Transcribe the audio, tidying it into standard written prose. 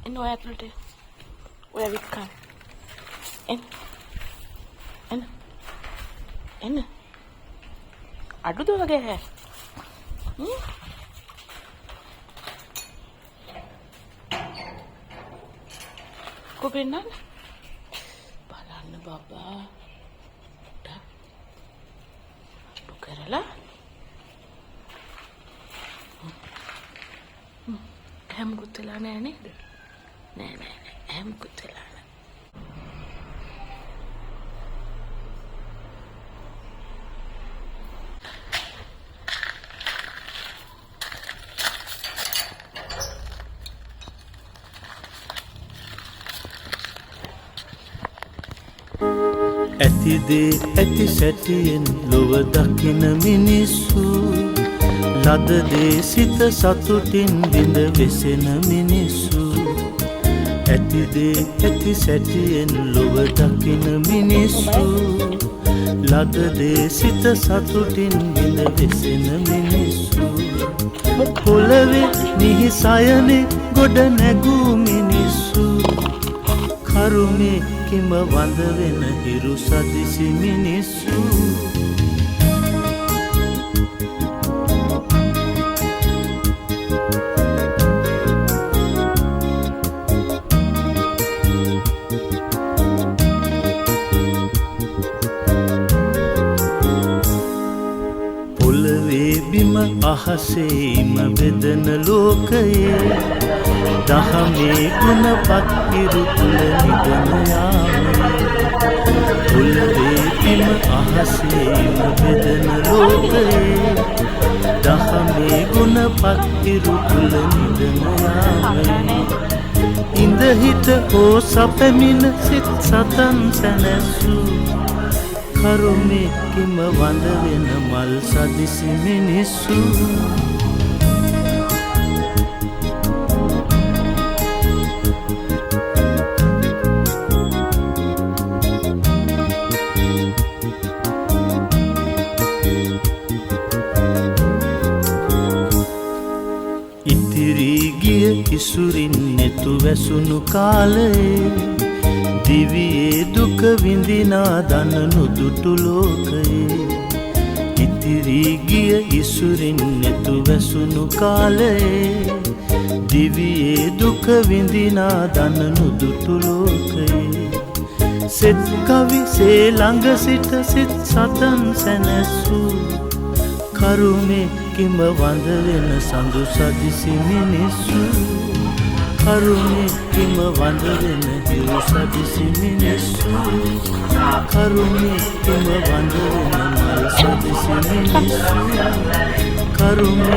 එන්න ඔය ඇතුළට ඔය වික්කා එන්න අඩුද වගේ කො පෙන්නන්න බලන්න බබා අඩු කරලා හැමකුත් වෙලා නෑ නේද නෑ හැමකුත් වෙලා නෑ ඇතිදේ ඇති සැටියෙන් ලොව දකින මිනිස්සු ලදදේ සිත සතුටින් බිඳ වෙසෙන මිනිස්සු ඇතිදේ ඇති සැටියෙන් ලොව දකින මිනිස්සු ලදදේ සිත සතුටින් බිඳ වෙසෙන මිනිස්සු පොළවේ නිහි සයනේ ගොඩ නැගූ මිනිස්සු කරුමේ කිම වඳ වෙන හිරු සදිසි මිනිස්සු පොළවේ බිම අහසේම බෙදන ලෝකයේ දහමේ ගුණපත් හිරු තුල නිදන යාමේ පොළවේ බිම අහසේම බෙදන ලෝකයේ දහමේ ගුණපත් හිරු තුල නිදන යාමේ ඉඳ හිට හෝ සැපමින සිත් සතන් සැනසූ කරුමේ කිම වඳ වෙන මල් සදිසි මිනිස්සු ඉතිරි ගිය ඉසුරින් නෙතු වැසුණු කාලයේ දිවියේ දුක විඳිනා දන නුදුටු ලෝකයේ ඉතිරි ගිය ඉසුරින් නෙතු වැසුණු කාලයේ දිවියේ දුක විඳිනා දන නුදුටු ලෝකයේ සෙත් කවි සේ ළඟ සිට සිත් සතන් සැනසූ කරුමේ කිම වඳ වෙන සඳු සදිසි මිනිස්සු කරුමේ කිම වඳ වෙන හිරු සදිසි මිනිස්සු කරුමේ කිම වඳ වෙන මල් සදිසි මිනිස්සු කරුමේ